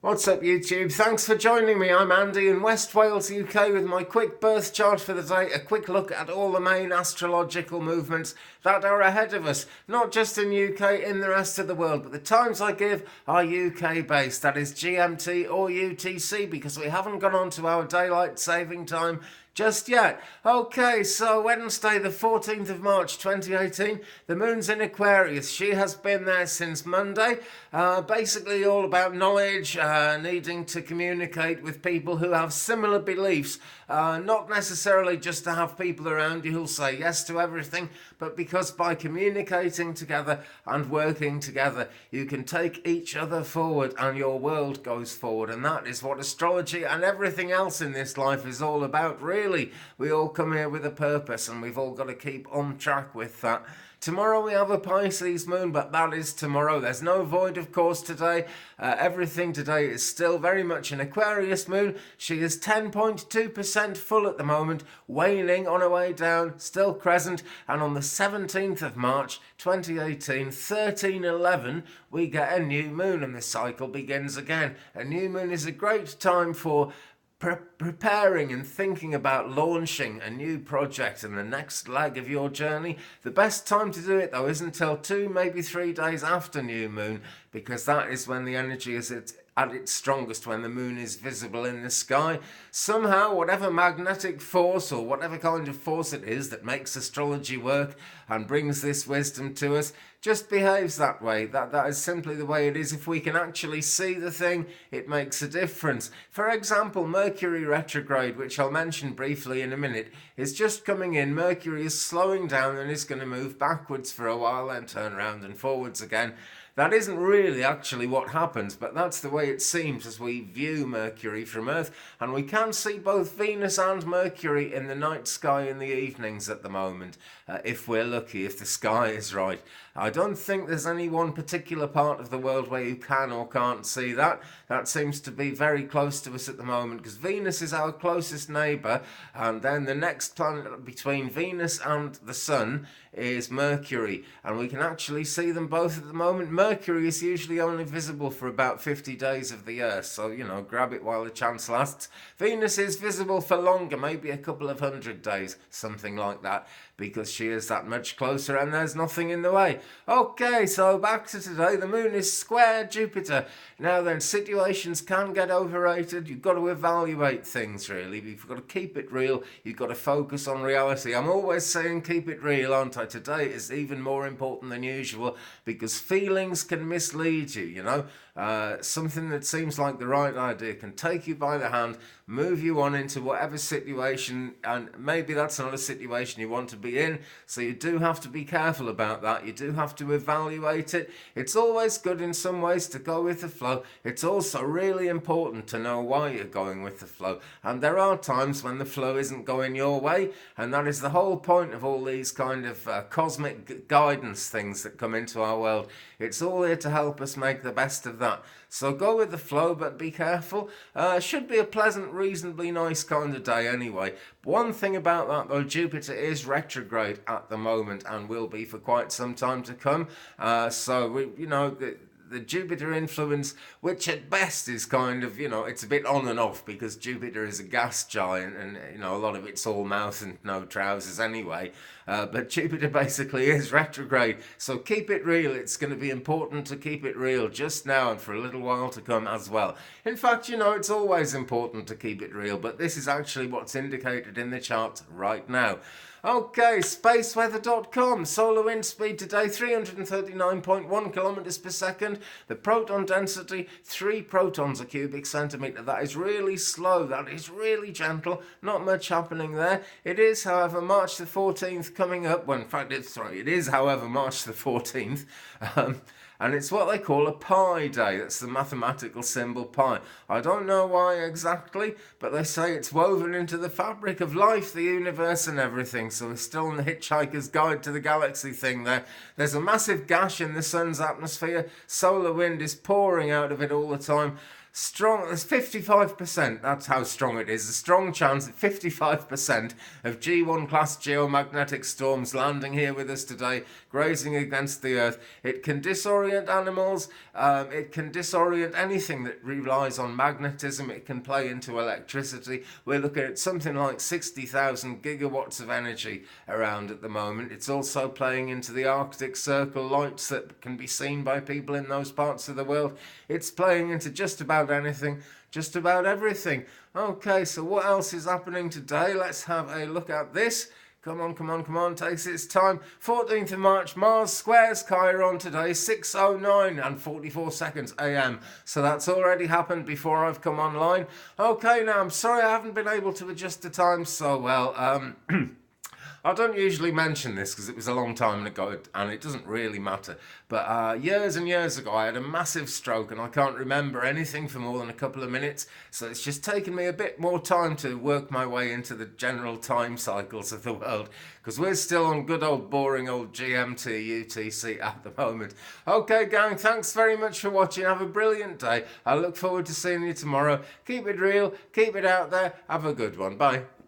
What's up YouTube? Thanks for joining me. I'm Andy in West Wales, UK with my quick birth chart for the day. A quick look at all the main astrological movements that are ahead of us. Not just in UK, in the rest of the world. But the times I give are UK based. That is GMT or UTC because we haven't gone on to our daylight saving time just yet. Okay, so Wednesday the 14th of March 2018, the moon's in Aquarius. She has been there since Monday. Basically all about knowledge, needing to communicate with people who have similar beliefs. Not necessarily just to have people around you who'll say yes to everything, but because by communicating together and working together, you can take each other forward and your world goes forward. And that is what astrology and everything else in this life is all about, really. We all come here with a purpose and we've all got to keep on track with that. Tomorrow we have a Pisces moon, but that is tomorrow. There's no void, of course, today. Everything today is still very much an Aquarius moon. She is 10.2% full at the moment, waning on her way down, still crescent. And on the 17th of March 2018, 1311, we get a new moon and the cycle begins again. A new moon is a great time for preparing and thinking about launching a new project and the next leg of your journey. The best time to do it though isn't until 2, maybe 3 days after new moon, because that is when the energy is at its strongest, when the moon is visible in the sky. Somehow, whatever magnetic force or whatever kind of force it is that makes astrology work and brings this wisdom to us, just behaves that way. That is simply the way it is. If we can actually see the thing, it makes a difference. For example, Mercury retrograde, which I'll mention briefly in a minute, is just coming in. Mercury is slowing down and is going to move backwards for a while, then turn around and forwards again. That isn't really actually what happens, but that's the way it seems as we view Mercury from Earth. And we can see both Venus and Mercury in the night sky in the evenings at the moment, if we're lucky, if the sky is right. I don't think there's any one particular part of the world where you can or can't see that. That seems to be very close to us at the moment because Venus is our closest neighbour, and then the next planet between Venus and the Sun is Mercury, and we can actually see them both at the moment. Mercury is usually only visible for about 50 days of the year, so, you know, grab it while the chance lasts. Venus is visible for longer, maybe a couple of 100 days, something like that, because she is that much closer and there's nothing in the way. Okay, so back to today. The moon is square Jupiter. Now then, situations can get overrated. You've got to evaluate things, really. You've got to keep it real. You've got to focus on reality. I'm always saying keep it real, aren't I? Today is even more important than usual because feelings can mislead you, you know. Something that seems like the right idea can take you by the hand, move you on into whatever situation, and maybe that's not a situation you want to be in, so you do have to be careful about that. You do have to evaluate it. It's always good in some ways to go with the flow. It's also really important to know why you're going with the flow, and there are times when the flow isn't going your way, and that is the whole point of all these kind of cosmic guidance things that come into our world. It's all here to help us make the best of that. So go with the flow, but be careful. Should be a pleasant, reasonably nice kind of day anyway. One thing about that though, Jupiter is retrograde at the moment and will be for quite some time to come. The Jupiter influence, which at best is kind of, you know, it's a bit on and off because Jupiter is a gas giant and, you know, a lot of it's all mouth and no trousers anyway. But Jupiter basically is retrograde. So keep it real. It's going to be important to keep it real just now and for a little while to come as well. In fact, you know, it's always important to keep it real, but this is actually what's indicated in the chart right now. Okay, spaceweather.com. Solar wind speed today 339.1 kilometers per second. The proton density 3 protons a cubic centimeter. That is really slow. That is really gentle. Not much happening there. It is, however, March the 14th coming up. Well, in fact, it is, however, March the 14th. And it's what they call a pi day. That's the mathematical symbol pi. I don't know why exactly, but they say it's woven into the fabric of life, the universe and everything. So we're still in the Hitchhiker's Guide to the Galaxy thing there. There's a massive gash in the sun's atmosphere. Solar wind is pouring out of it all the time. Strong, there's 55%, that's how strong it is. A strong chance that 55% of G1 class geomagnetic storms landing here with us today, grazing against the Earth. It can disorient animals, it can disorient anything that relies on magnetism, it can play into electricity. We're looking at something like 60,000 gigawatts of energy around at the moment. It's also playing into the Arctic Circle lights that can be seen by people in those parts of the world. It's playing into just about anything, just about everything. Okay, so what else is happening today? Let's have a look at this. Come on, takes its time. 14th of March, Mars squares Chiron today, 6:09 and 44 seconds AM. So that's already happened before I've come online. Okay, now I'm sorry I haven't been able to adjust the time so well. I don't usually mention this because it was a long time ago and it doesn't really matter. But years and years ago I had a massive stroke and I can't remember anything for more than a couple of minutes. So it's just taken me a bit more time to work my way into the general time cycles of the world. Because we're still on good old boring old GMT UTC at the moment. Okay gang, thanks very much for watching. Have a brilliant day. I look forward to seeing you tomorrow. Keep it real, keep it out there. Have a good one. Bye.